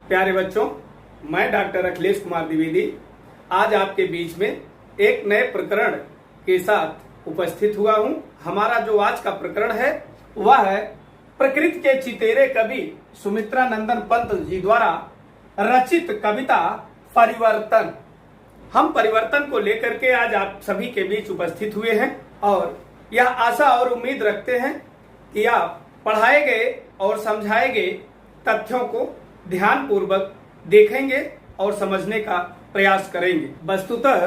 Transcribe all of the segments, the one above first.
प्यारे बच्चों, मैं डॉक्टर अखिलेश कुमार द्विवेदी आज आपके बीच में एक नए प्रकरण के साथ उपस्थित हुआ हूं। हमारा जो आज का प्रकरण है वह है प्रकृति के चितेरे कवि सुमित्रा नंदन पंत जी द्वारा रचित कविता परिवर्तन। हम परिवर्तन को लेकर के आज आप सभी के बीच उपस्थित हुए हैं और यह आशा और उम्मीद रखते हैं कि आप पढ़ाए गए और समझाए गए तथ्यों को ध्यान पूर्वक देखेंगे और समझने का प्रयास करेंगे। वस्तुतः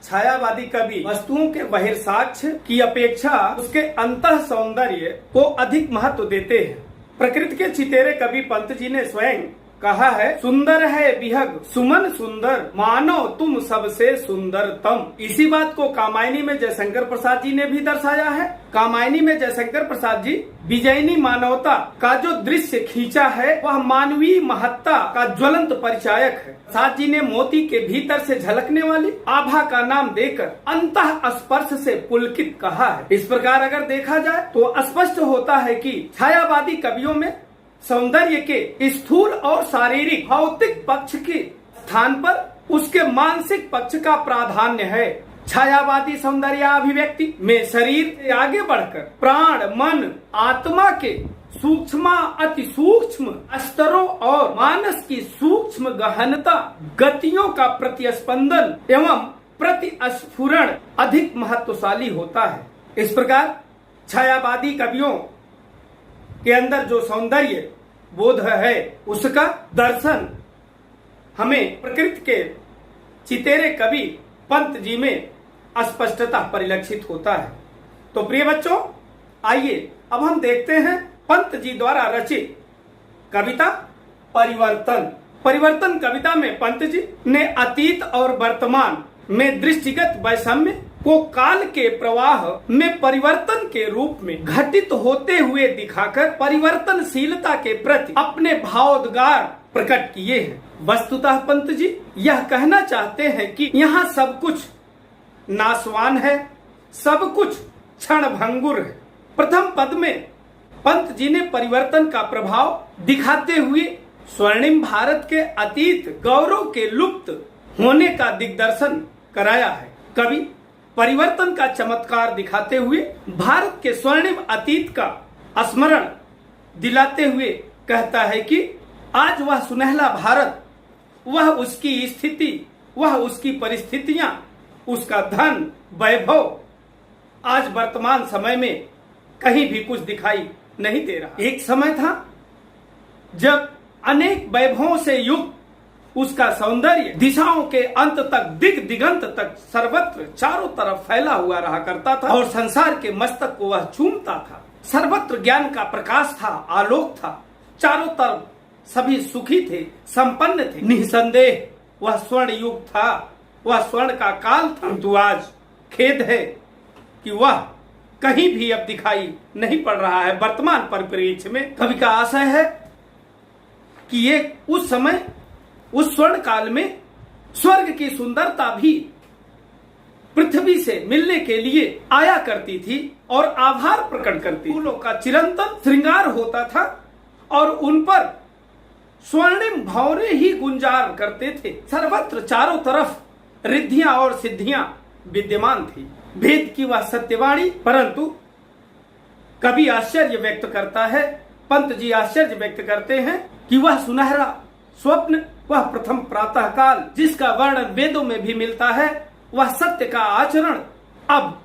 छायावादी कवि वस्तुओं के बहिर्साक्ष्य की अपेक्षा उसके अंतः सौंदर्य को अधिक महत्व देते हैं। प्रकृति के चितेरे कवि पंत जी ने स्वयं कहा है, सुंदर है विहग सुमन सुंदर, मानो तुम सबसे सुंदरतम। इसी बात को कामायनी में जयशंकर प्रसाद जी ने भी दर्शाया है। कामायनी में जयशंकर प्रसाद जी विजयनी मानवता का जो दृश्य खींचा है वह मानवीय महत्ता का ज्वलंत परिचायक है। प्रसाद जी ने मोती के भीतर से झलकने वाली आभा का नाम देकर अंतः स्पर्श से पुलकित कहा है। इस प्रकार अगर देखा जाए तो स्पष्ट होता है कि छायावादी कवियों में सौंदर्य के स्थूल और शारीरिक भौतिक पक्ष के स्थान पर उसके मानसिक पक्ष का प्राधान्य है। छायावादी सौंदर्याभिव्यक्ति में शरीर से आगे बढ़कर प्राण, मन, आत्मा के सूक्ष्म अति सूक्ष्म स्तरों और मानस की सूक्ष्म गहनता, गतियों का प्रतिस्पंदन एवं प्रतिस्फुरण अधिक महत्वशाली होता है। इस प्रकार छायावादी कवियों के अंदर जो सौंदर्य बोध है उसका दर्शन हमें प्रकृति के चितेरे कवि पंत जी में स्पष्टता परिलक्षित होता है। तो प्रिय बच्चों, आइए अब हम देखते हैं पंत जी द्वारा रचित कविता परिवर्तन। परिवर्तन कविता में पंत जी ने अतीत और वर्तमान में दृष्टिगत वैषम्य को काल के प्रवाह में परिवर्तन के रूप में घटित होते हुए दिखाकर परिवर्तनशीलता के प्रति अपने भावोद्गार प्रकट किए हैं। वस्तुतः पंत जी यह कहना चाहते हैं कि यहाँ सब कुछ नाशवान है, सब कुछ क्षणभंगुर है। प्रथम पद में पंत जी ने परिवर्तन का प्रभाव दिखाते हुए स्वर्णिम भारत के अतीत गौरव के लुप्त होने का दिग्दर्शन कराया है। कवि परिवर्तन का चमत्कार दिखाते हुए भारत के स्वर्णिम अतीत का स्मरण दिलाते हुए कहता है कि आज वह सुनहला भारत, वह उसकी स्थिति, वह उसकी परिस्थितियां, उसका धन, वैभव आज वर्तमान समय में कहीं भी कुछ दिखाई नहीं दे रहा। एक समय था जब अनेक वैभवों से युक्त उसका सौंदर्य दिशाओं के अंत तक, दिग दिगंत तक सर्वत्र चारों तरफ फैला हुआ रहा करता था और संसार के मस्तक को वह चूमता था। सर्वत्र ज्ञान का प्रकाश था, आलोक था, चारों तरफ सभी सुखी थे, संपन्न थे। निसंदेह वह स्वर्ण युग था, वह स्वर्ण का काल था। किंतु आज खेद है कि वह कहीं भी अब दिखाई नहीं पड़ रहा है। वर्तमान परिप्रेक्ष्य में कवि का आशय है कि ये उस समय, उस स्वर्ण काल में स्वर्ग की सुंदरता भी पृथ्वी से मिलने के लिए आया करती थी और आभार प्रकट करती। फूलों का चिरंतन श्रृंगार होता था और उन पर स्वर्णिम भंवरे ही गुंजार करते थे। सर्वत्र चारों तरफ रिद्धियां और सिद्धियां विद्यमान थी। भेद की वह सत्यवाणी, परंतु कवि आश्चर्य व्यक्त करता है, पंत जी आश्चर्य व्यक्त करते हैं कि वह सुनहरा स्वप्न, वह प्रथम प्रातः काल जिसका वर्णन वेदों में भी मिलता है, वह सत्य का आचरण अब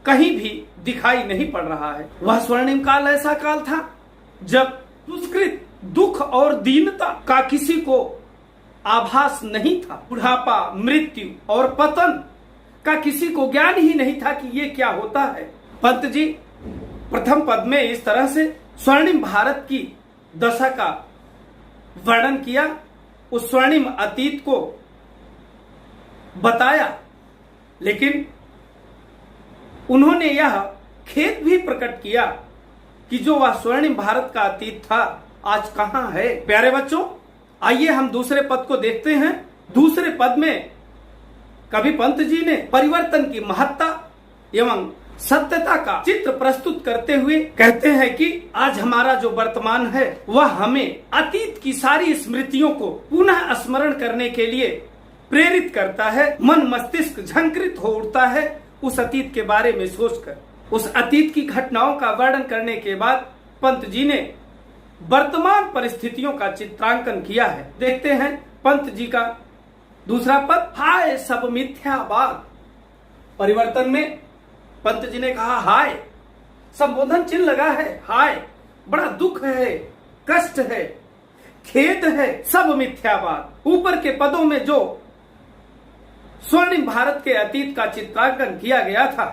कहीं भी दिखाई नहीं पड़ रहा है। वह स्वर्णिम काल ऐसा काल था जब दुष्कृत, दुख और दीनता का किसी को आभास नहीं था। बुढ़ापा, मृत्यु और पतन का किसी को ज्ञान ही नहीं था कि ये क्या होता है। पंत जी प्रथम पद में इस तरह से स्वर्णिम भारत की दशा का वर्णन किया, उस स्वर्णिम अतीत को बताया, लेकिन उन्होंने यह खेद भी प्रकट किया कि जो वह स्वर्णिम भारत का अतीत था आज कहां है। प्यारे बच्चों, आइए हम दूसरे पद को देखते हैं। दूसरे पद में कवि पंत जी ने परिवर्तन की महत्ता एवं सत्यता का चित्र प्रस्तुत करते हुए कहते हैं कि आज हमारा जो वर्तमान है वह हमें अतीत की सारी स्मृतियों को पुनः स्मरण करने के लिए प्रेरित करता है। मन मस्तिष्क झंकृत हो उठता है उस अतीत के बारे में सोचकर। उस अतीत की घटनाओं का वर्णन करने के बाद पंत जी ने वर्तमान परिस्थितियों का चित्रांकन किया है। देखते हैं पंत जी का दूसरा पद, हाय सब मिथ्यावाद। परिवर्तन में पंत जी ने कहा हाय, संबोधन चिन्ह लगा है, हाय बड़ा दुख है, कष्ट है, खेद है, सब मिथ्यावाद। ऊपर के पदों में जो स्वर्णिम भारत के अतीत का चित्रांकन किया गया था,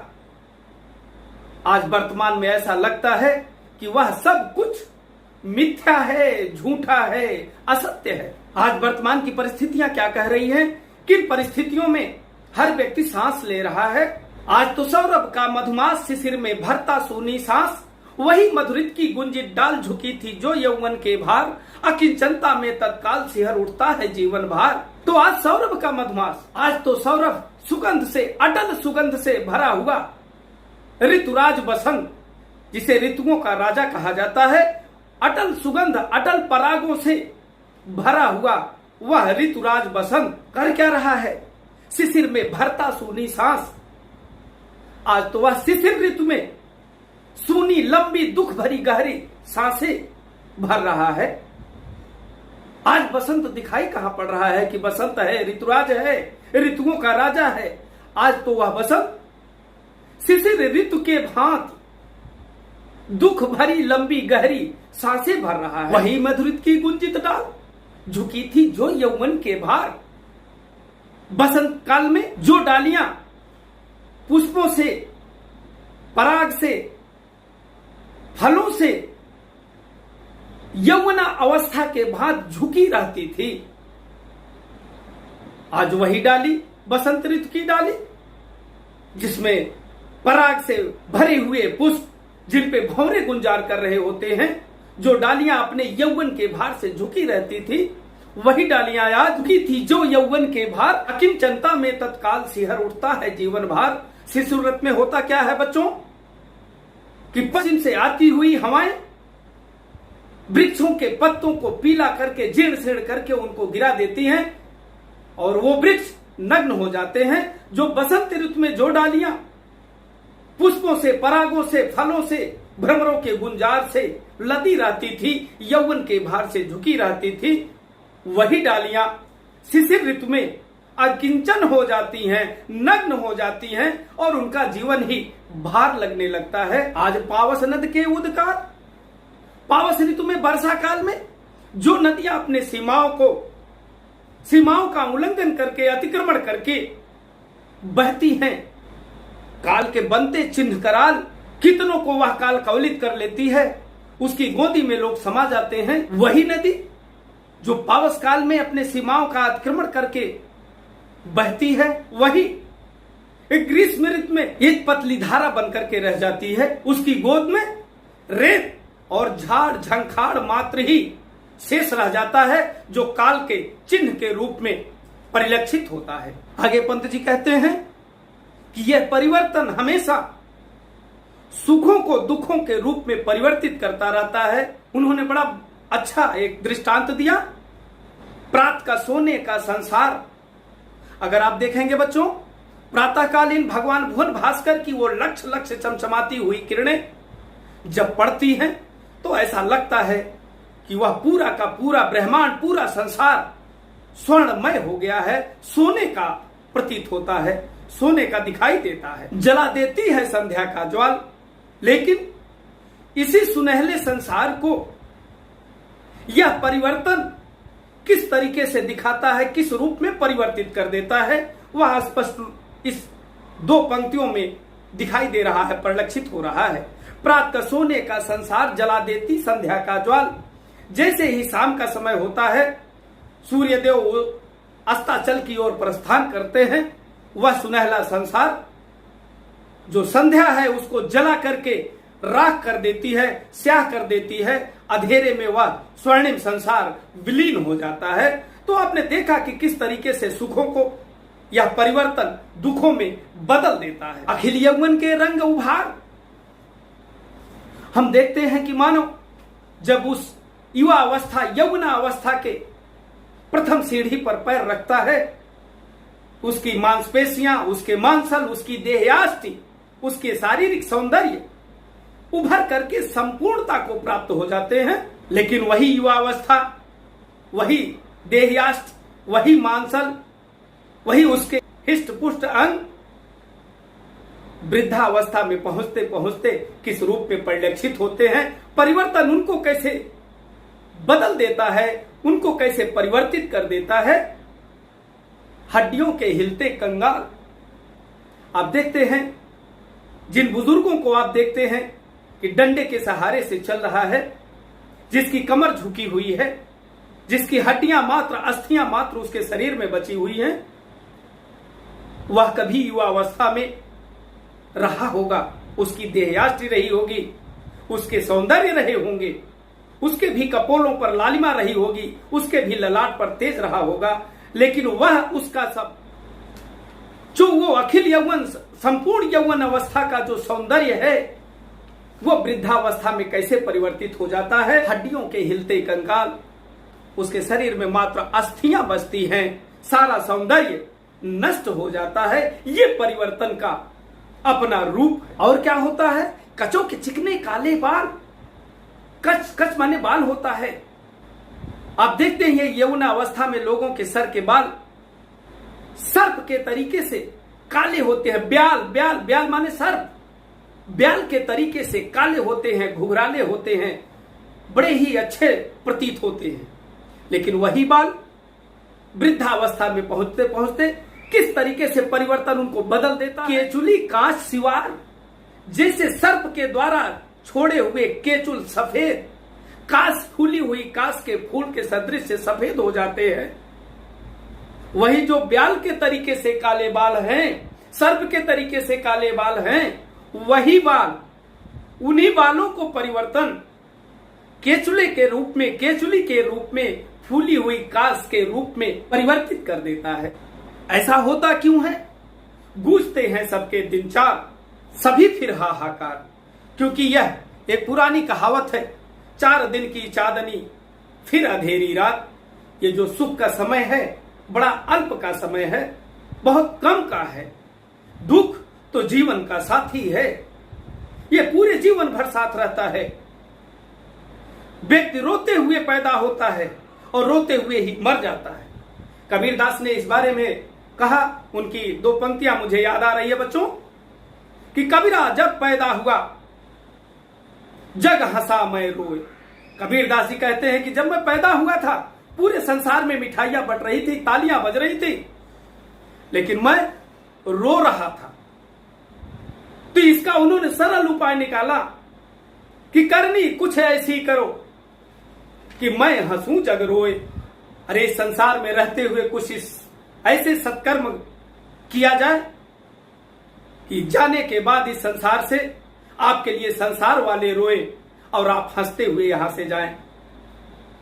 आज वर्तमान में ऐसा लगता है कि वह सब कुछ मिथ्या है, झूठा है, असत्य है। आज वर्तमान की परिस्थितियां क्या कह रही हैं? किन परिस्थितियों में हर व्यक्ति सांस ले रहा है? आज तो सौरभ का मधुमास शिशिर में भरता सूनी सांस, वही मधुरित की गुंजित डाल झुकी थी जो यौवन के भार, अकिंचनता में तत्काल सिहर उठता है जीवन भार। तो आज सौरभ का मधुमास, आज तो सौरभ सुगंध से, अटल सुगंध से भरा हुआ ऋतुराज बसंत, जिसे ऋतुओं का राजा कहा जाता है, अटल सुगंध, अटल परागों से भरा हुआ वह ऋतुराज बसंत कर क्या रहा है? शिशिर में भरता सूनी सांस। आज तो वह शिशिर ऋतु में सूनी लंबी दुख भरी गहरी सांसें भर रहा है। आज बसंत दिखाई कहां पड़ रहा है कि बसंत है, ऋतुराज है, ऋतुओं का राजा है। आज तो वह बसंत शिशिर ऋतु के भांति दुख भरी लंबी गहरी सांसें भर रहा है। वही मधुरित की गुंजित डाल झुकी थी जो यौवन के भार। बसंत काल में जो डालियां पुष्पों से, पराग से, फलों से यौवना अवस्था के भांति झुकी रहती थी, आज वही डाली बसंत ऋतु की डाली, जिसमें पराग से भरे हुए पुष्प जिन पे भंवरे गुंजार कर रहे होते हैं, जो डालियां अपने यौवन के भार से झुकी रहती थी, वही डालियां आज झुकी थी जो यौवन के भार, अकिंचनता में तत्काल सिहर उठता है जीवन भार। शिशुरत में होता क्या है बच्चों कि पश्चिम से आती हुई हवाएं वृक्षों के पत्तों को पीला करके, जीर्ण शीर्ण करके उनको गिरा देती हैं और वो वृक्ष नग्न हो जाते हैं। जो बसंत ऋतु में जो डालियां पुष्पों से, परागों से, फलों से, भ्रमरों के गुंजार से लदी रहती थी, यौवन के भार से झुकी रहती थी, वही डालियां शिशिर ऋतु में अकिंचन हो जाती हैं, नग्न हो जाती हैं और उनका जीवन ही भार लगने लगता है। आज पावस नद के उद्गार, पावस ऋतु में, वर्षा काल में जो नदियां अपने सीमाओं का उल्लंघन करके, अतिक्रमण करके बहती हैं, काल के बनते चिन्ह कराल, कितनों को वह काल कवलित कर लेती है, उसकी गोदी में लोग समा जाते हैं। वही नदी जो पावस काल में अपने सीमाओं का अतिक्रमण करके बहती है, वही ग्रीष्म ऋतु में एक पतली धारा बनकर के रह जाती है। उसकी गोद में रेत और झाड़ झंखाड़ मात्र ही शेष रह जाता है, जो काल के चिन्ह के रूप में परिलक्षित होता है। आगे पंत जी कहते हैं कि यह परिवर्तन हमेशा सुखों को दुखों के रूप में परिवर्तित करता रहता है। उन्होंने बड़ा अच्छा एक दृष्टांत दिया, प्रात का सोने का संसार। अगर आप देखेंगे बच्चों, प्रातःकालीन भगवान भुवन भास्कर की वो लक्ष लक्ष चमचमाती हुई किरणें जब पड़ती हैं तो ऐसा लगता है कि वह पूरा का पूरा ब्रह्मांड, पूरा संसार स्वर्णमय हो गया है, सोने का प्रतीत होता है, सोने का दिखाई देता है। जला देती है संध्या का ज्वाल, लेकिन इसी सुनहले संसार को यह परिवर्तन किस तरीके से दिखाता है, किस रूप में परिवर्तित कर देता है, वह स्पष्ट इस दो पंक्तियों में दिखाई दे रहा है, परिलक्षित हो रहा है। प्रात का सोने का संसार जला देती संध्या का ज्वाल। जैसे ही शाम का समय होता है, सूर्यदेव अस्ताचल की ओर प्रस्थान करते हैं, वह सुनहला संसार जो संध्या है उसको जला करके राख कर देती है, स्याह कर देती है, अंधेरे में वह स्वर्णिम संसार विलीन हो जाता है। तो आपने देखा कि किस तरीके से सुखों को यह परिवर्तन दुखों में बदल देता है। अखिल यौवन के रंग उभार। हम देखते हैं कि मानो जब उस युवा अवस्था यौवना अवस्था के प्रथम सीढ़ी पर पैर रखता है, उसकी मांसपेशियां, उसके मांसल, उसकी देहयाष्टि, उसके शारीरिक सौंदर्य उभर करके संपूर्णता को प्राप्त हो जाते हैं। लेकिन वही युवा अवस्था, वही देहयाष्टि, वही मांसल, वही उसके हिष्ट पुष्ट अंग वृद्धावस्था में पहुंचते पहुंचते किस रूप में परिलक्षित होते हैं। परिवर्तन उनको कैसे बदल देता है, उनको कैसे परिवर्तित कर देता है। हड्डियों के हिलते कंगाल। आप देखते हैं जिन बुजुर्गों को आप देखते हैं कि डंडे के सहारे से चल रहा है, जिसकी कमर झुकी हुई है, जिसकी हड्डियां मात्र, अस्थियां मात्र उसके शरीर में बची हुई हैं, वह कभी युवा अवस्था में रहा होगा, उसकी देहयाष्टि रही होगी, उसके सौंदर्य रहे होंगे, उसके भी कपोलों पर लालिमा रही होगी, उसके भी ललाट पर तेज रहा होगा। लेकिन वह उसका सब जो वो अखिल यौवन, संपूर्ण यौवन अवस्था का जो सौंदर्य है, वो वृद्धावस्था में कैसे परिवर्तित हो जाता है। हड्डियों के हिलते कंकाल, उसके शरीर में मात्र अस्थियां बचती हैं, सारा सौंदर्य नष्ट हो जाता है। ये परिवर्तन का अपना रूप। और क्या होता है, कचों के चिकने काले बाल, कच कच माने बाल होता है। आप देखते हैं यौवन अवस्था में लोगों के सर के बाल सर्प के तरीके से काले होते हैं। ब्याल, ब्याल, ब्याल माने सर्प, ब्याल के तरीके से काले होते हैं, घुघराले होते हैं, बड़े ही अच्छे प्रतीत होते हैं। लेकिन वही बाल वृद्धावस्था में पहुंचते पहुंचते किस तरीके से परिवर्तन उनको बदल देता है। केचुली कांच सिवार, जैसे सर्प के द्वारा छोड़े हुए केचुल सफेद, काश फूली हुई काश के फूल के सदृश से सफेद हो जाते हैं। वही जो ब्याल के तरीके से काले बाल हैं, सर्प के तरीके से काले बाल हैं, वही बाल, उन्हीं बालों को परिवर्तन केचुले के रूप में, केचुली के रूप में, फूली हुई काश के रूप में परिवर्तित कर देता है। ऐसा होता क्यों है? गूंजते हैं सबके दिन चार, सभी फिर हाहाकार। क्योंकि यह एक पुरानी कहावत है, 4 दिन की चांदनी फिर अंधेरी रात। ये जो सुख का समय है बड़ा अल्प का समय है, बहुत कम का है। दुख तो जीवन का साथी है, ये पूरे जीवन भर साथ रहता है। व्यक्ति रोते हुए पैदा होता है और रोते हुए ही मर जाता है। कबीरदास ने इस बारे में कहा, उनकी 2 पंक्तियां मुझे याद आ रही है बच्चों, कि कबीरा जब पैदा हुआ जग हंसा मैं रोए। कबीरदास जी कहते हैं कि जब मैं पैदा हुआ था पूरे संसार में मिठाइयां बट रही थी, तालियां बज रही थी, लेकिन मैं रो रहा था। तो इसका उन्होंने सरल उपाय निकाला कि करनी कुछ ऐसी करो कि मैं हंसूं जग रोए। अरे संसार में रहते हुए कुछ इस ऐसे सत्कर्म किया जाए कि जाने के बाद इस संसार से आपके लिए संसार वाले रोए और आप हंसते हुए यहां से जाएं,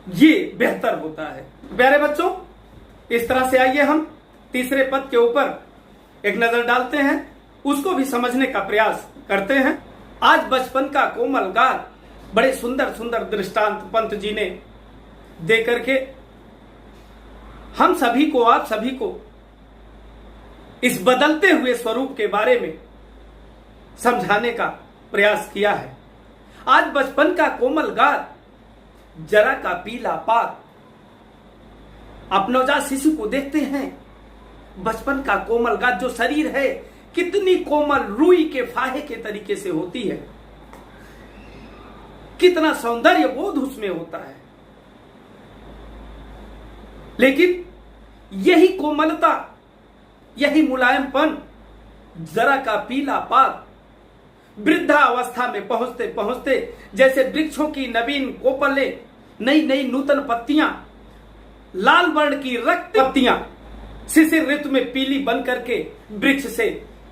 ये बेहतर होता है। प्यारे बच्चों, इस तरह से आइए हम तीसरे पद के ऊपर एक नजर डालते हैं, उसको भी समझने का प्रयास करते हैं। आज बचपन का कोमल गाल, बड़े सुंदर सुंदर दृष्टांत पंत जी ने दे करके हम सभी को, आप सभी को इस बदलते हुए स्वरूप के बारे में समझाने का प्रयास किया है। आज बचपन का कोमल गाल, जरा का पीला पात। आप नवजात शिशु को देखते हैं, बचपन का कोमल गाल, जो शरीर है कितनी कोमल रुई के फाहे के तरीके से होती है, कितना सौंदर्य बोध उसमें होता है। लेकिन यही कोमलता, यही मुलायमपन, जरा का पीला पात वृद्धा अवस्था में पहुंचते पहुंचते जैसे वृक्षों की नवीन कोपले, नई नई नूतन पत्तियां, लाल वर्ण की रक्त पत्तियां शिशिर ऋतु में पीली बन करके वृक्ष से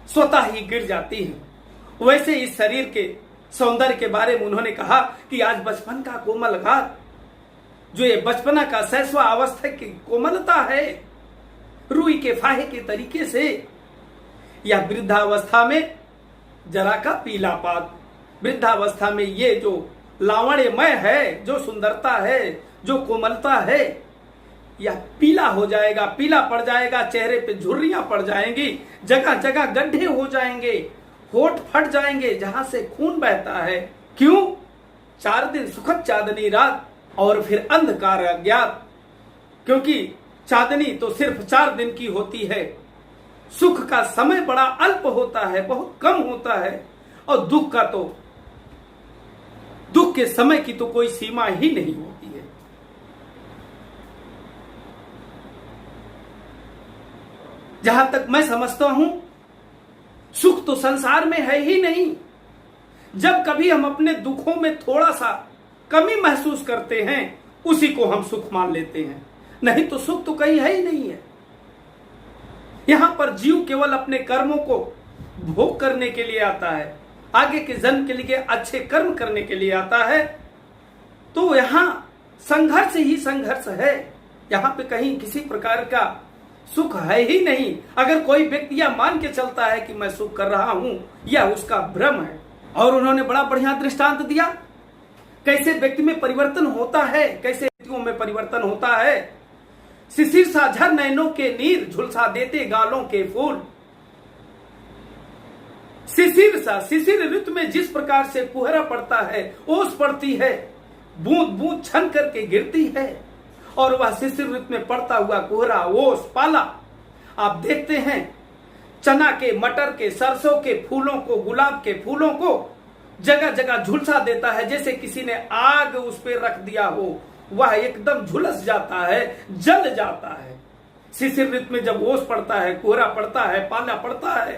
स्वतः ही गिर जाती हैं, वैसे इस शरीर के सौंदर्य के बारे में उन्होंने कहा कि आज बचपन का कोमल गाल, जो ये बचपना का शैशवा अवस्था की कोमलता है, रुई के फाहे के तरीके से, या वृद्धावस्था में जरा का पीलापात, वृद्धावस्था में ये जो लावण्यमय है, जो सुंदरता है, जो कोमलता है, या पीला हो जाएगा, पीला पड़ जाएगा, चेहरे पे झुर्रियां पड़ जाएंगी, जगह जगह गड्ढे हो जाएंगे, होठ फट जाएंगे जहां से खून बहता है। क्यों? 4 दिन सुखद चांदनी रात और फिर अंधकार अज्ञात। क्योंकि चांदनी तो सिर्फ 4 दिन की होती है, सुख का समय बड़ा अल्प होता है, बहुत कम होता है, और दुख के समय की तो कोई सीमा ही नहीं होती है। जहां तक मैं समझता हूं, सुख तो संसार में है ही नहीं। जब कभी हम अपने दुखों में थोड़ा सा कमी महसूस करते हैं, उसी को हम सुख मान लेते हैं, नहीं तो सुख तो कहीं है ही नहीं है। यहां पर जीव केवल अपने कर्मों को भोग करने के लिए आता है, आगे के जन्म के लिए अच्छे कर्म करने के लिए आता है। तो यहां संघर्ष ही संघर्ष है, यहां पे कहीं किसी प्रकार का सुख है ही नहीं। अगर कोई व्यक्ति यह मान के चलता है कि मैं सुख कर रहा हूं, यह उसका भ्रम है। और उन्होंने बड़ा बढ़िया दृष्टांत दिया, कैसे व्यक्ति में परिवर्तन होता है, कैसे व्यक्तियों में परिवर्तन होता है। शिशिर सा झर नैनों के नीर, झुलसा देते गालों के फूल। शिशिर ऋतु में जिस प्रकार से कुहरा पड़ता है, ओस पड़ती है, बूंद बूंद छन करके गिरती है, और वह शिशिर ऋतु में पड़ता हुआ कोहरा, ओस, पाला आप देखते हैं चना के, मटर के, सरसों के फूलों को, गुलाब के फूलों को जगह जगह झुलसा देता है, जैसे किसी ने आग उस पर रख दिया हो। वह एकदम झुलस जाता है, जल जाता है। शिशिर ऋतु में जब ओस पड़ता है, कोहरा पड़ता है, पाला पड़ता है,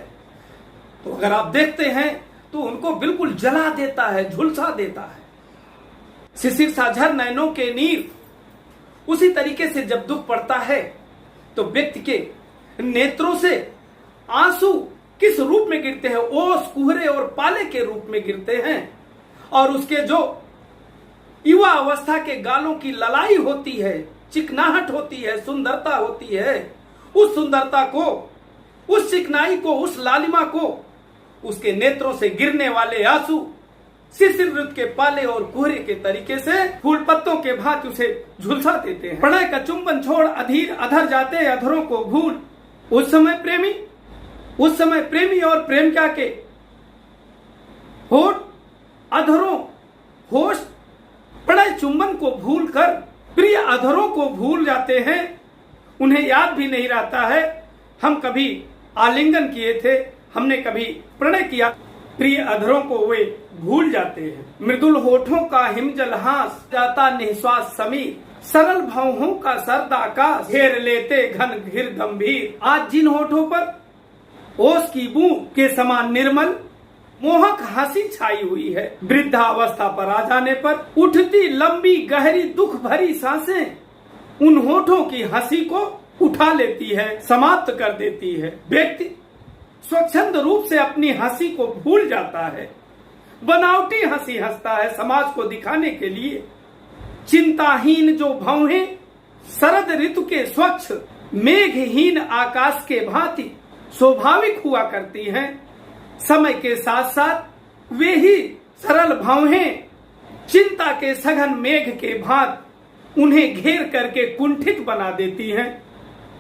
तो अगर आप देखते हैं तो उनको बिल्कुल जला देता है, झुलसा देता है। शिशिर सा झर नैनों के नीर। उसी तरीके से जब दुख पड़ता है तो व्यक्ति के नेत्रों से आंसू किस रूप में गिरते हैं? ओस, कुहरे और पाले के रूप में गिरते हैं। और उसके जो युवा अवस्था के गालों की ललाई होती है, चिकनाहट होती है, सुंदरता होती है, उस सुंदरता को, उस चिकनाई को, उस लालिमा को, उसके नेत्रों से गिरने वाले आंसू शिशिर ऋतु के पाले और कुहरे के तरीके से फूल पत्तों के भांति उसे झुलसा देते हैं। प्रणय का चुंबन छोड़ अधीर अधर जाते अधरों को भूल। उस समय प्रेमी और प्रेमिका के होठ, अधरों, होश, प्रणय चुंबन को भूल कर प्रिय अधरों को भूल जाते हैं। उन्हें याद भी नहीं रहता है हम कभी आलिंगन किए थे, हमने कभी प्रणय किया। प्रिय अधरों को वे भूल जाते हैं। मृदुल होठों का हिमजल हास जाता निश्वास समीर, सरल भावों का सर्द आकाश घेर लेते घन घिर गंभीर। आज जिन होठों पर ओस की बूंद के समान निर्मल मोहक हंसी छाई हुई है, वृद्धावस्था पर आ जाने पर उठती लंबी गहरी दुख भरी सांसें उन होठों की हंसी को उठा लेती है, समाप्त कर देती है। व्यक्ति स्वच्छंद रूप से अपनी हंसी को भूल जाता है, बनावटी हंसी हंसता है समाज को दिखाने के लिए। चिंताहीन जो भौहें शरद ऋतु के स्वच्छ मेघहीन आकाश के भांति स्वाभाविक हुआ करती हैं, समय के साथ साथ वे ही सरल भौहें चिंता के सघन मेघ के भांति उन्हें घेर करके कुंठित बना देती हैं।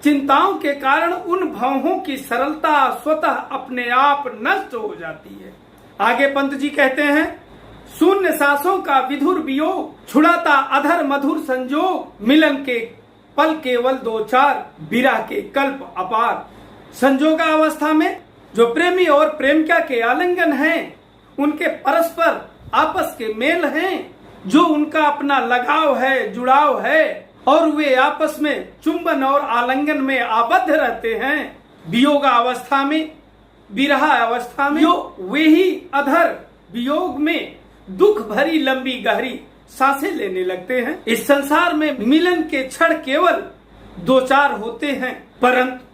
चिंताओं के कारण उन भावों की सरलता स्वतः अपने आप नष्ट हो जाती है। आगे पंत जी कहते हैं, शून्य सांसों का विधुर वियोग छुड़ाता अधर मधुर संजोग, मिलन के पल केवल 2-4 विरह के कल्प अपार। संजोगावस्था में जो प्रेमी और प्रेमिका के आलिंगन हैं, उनके परस्पर आपस के मेल हैं, जो उनका अपना लगाव है, जुड़ाव है, और वे आपस में चुंबन और आलिंगन में आबद्ध रहते हैं। वियोग अवस्था में, विरह अवस्था में जो वे ही अधर वियोग में दुख भरी लंबी गहरी सांसें लेने लगते हैं। इस संसार में मिलन के क्षण केवल 2-4 होते हैं, परंतु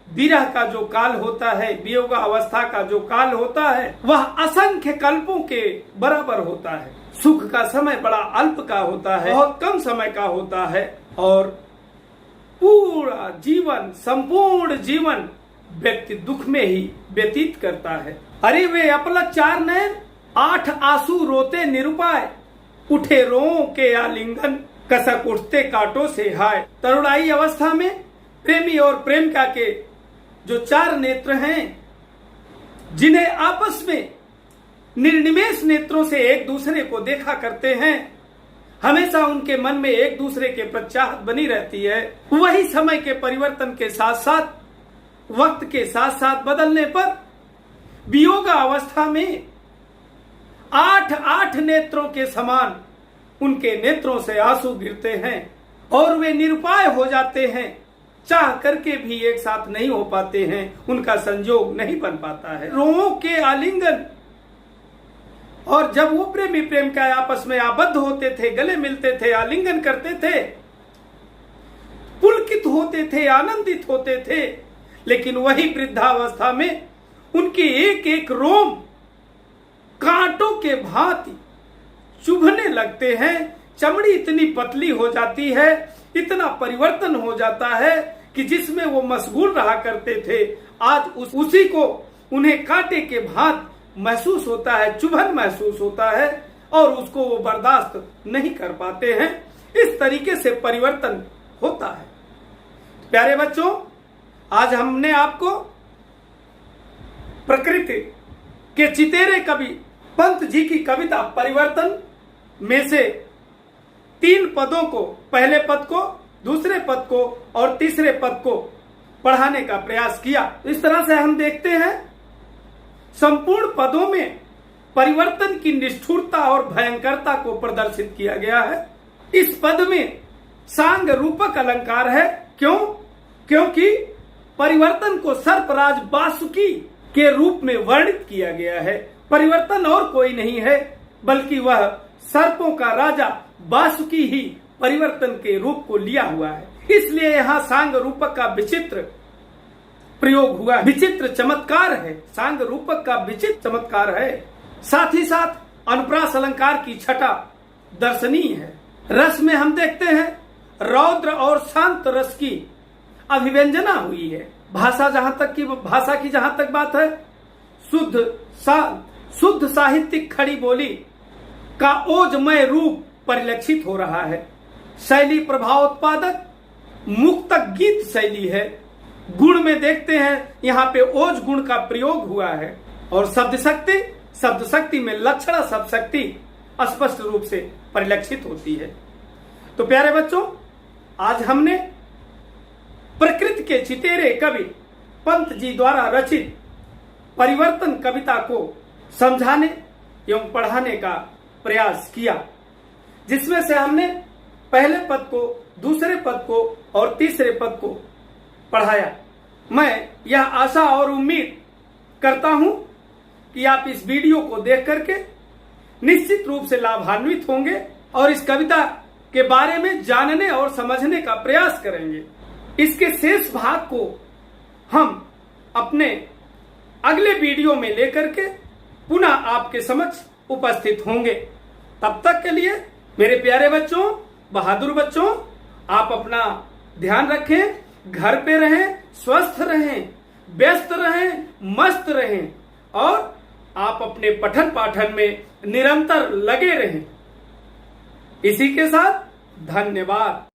विरह का जो काल होता है, वियोग अवस्था का जो काल होता है, वह असंख्य कल्पों के बराबर होता है। सुख का समय बड़ा अल्प का होता है, बहुत कम समय का होता है, और पूर्ण संपूर्ण जीवन व्यक्ति दुख में ही व्यतीत करता है। अरे वे अपलक 4 नयन, 8 आंसू रोते निरुपाय, उठे रों के आलिंगन, कसक उठते कांटों से हाय। तरुणाई अवस्था में प्रेमी और प्रेमिका के जो 4 नेत्र हैं, जिन्हें आपस में निर्निमेष नेत्रों से एक दूसरे को देखा करते हैं, हमेशा उनके मन में एक दूसरे के प्रति चाहत बनी रहती है। वही समय के परिवर्तन के साथ साथ, वक्त के साथ साथ बदलने पर वियोग अवस्था में 8 नेत्रों के समान उनके नेत्रों से आंसू गिरते हैं और वे निरुपाय हो जाते हैं। चाह करके भी एक साथ नहीं हो पाते हैं, उनका संयोग नहीं बन पाता है। रों के आलिंगन, और जब वो प्रेमी प्रेमिका आपस में आबद्ध होते थे, गले मिलते थे, आलिंगन करते थे, पुलकित होते थे, आनंदित होते थे, लेकिन वही वृद्धावस्था में उनके एक एक रोम कांटों के भांति चुभने लगते हैं। चमड़ी इतनी पतली हो जाती है, इतना परिवर्तन हो जाता है कि जिसमें वो मशगूल रहा करते थे, आज उसी को उन्हें कांटे के भांति महसूस होता है, चुभन महसूस होता है और उसको वो बर्दाश्त नहीं कर पाते हैं। इस तरीके से परिवर्तन होता है। प्यारे बच्चों, आज हमने आपको प्रकृति के चितेरे कवि पंत जी की कविता परिवर्तन में से 3 पदों को, पहले पद को, दूसरे पद को और तीसरे पद को पढ़ाने का प्रयास किया। इस तरह से हम देखते हैं संपूर्ण पदों में परिवर्तन की निष्ठुरता और भयंकरता को प्रदर्शित किया गया है। इस पद में सांग रूपक अलंकार है। क्यों? क्योंकि परिवर्तन को सर्पराज बासुकी के रूप में वर्णित किया गया है। परिवर्तन और कोई नहीं है, बल्कि वह सर्पों का राजा बासुकी ही परिवर्तन के रूप को लिया हुआ है। इसलिए यहाँ सांग रूपक का विचित्र प्रयोग हुआ, विचित्र चमत्कार है। सांग रूपक का विचित्र चमत्कार है। साथ ही साथ अनुप्रास अलंकार की छटा दर्शनीय है। रस में हम देखते हैं रौद्र और शांत रस की अभिव्यंजना हुई है। भाषा की जहां तक बात है, शुद्ध साहित्यिक खड़ी बोली का ओजमय रूप परिलक्षित हो रहा है। शैली प्रभावोत्पादक मुक्तक गीत शैली है। गुण में देखते हैं यहाँ पे ओज गुण का प्रयोग हुआ है और शब्द शक्ति में लक्षणा शब्द शक्ति स्पष्ट रूप से परिलक्षित होती है। तो प्यारे बच्चों, आज हमने प्रकृति के चितेरे कवि पंत जी द्वारा रचित परिवर्तन कविता को समझाने एवं पढ़ाने का प्रयास किया, जिसमें से हमने पहले पद को, दूसरे पद को और तीसरे पद को पढ़ाया। मैं यह आशा और उम्मीद करता हूं कि आप इस वीडियो को देख करके निश्चित रूप से लाभान्वित होंगे और इस कविता के बारे में जानने और समझने का प्रयास करेंगे। इसके शेष भाग को हम अपने अगले वीडियो में लेकर के पुनः आपके समक्ष उपस्थित होंगे। तब तक के लिए मेरे प्यारे बच्चों, बहादुर बच्चों, आप अपना ध्यान रखें, घर पे रहें, स्वस्थ रहें, व्यस्त रहें, मस्त रहें और आप अपने पठन पाठन में निरंतर लगे रहें। इसी के साथ धन्यवाद।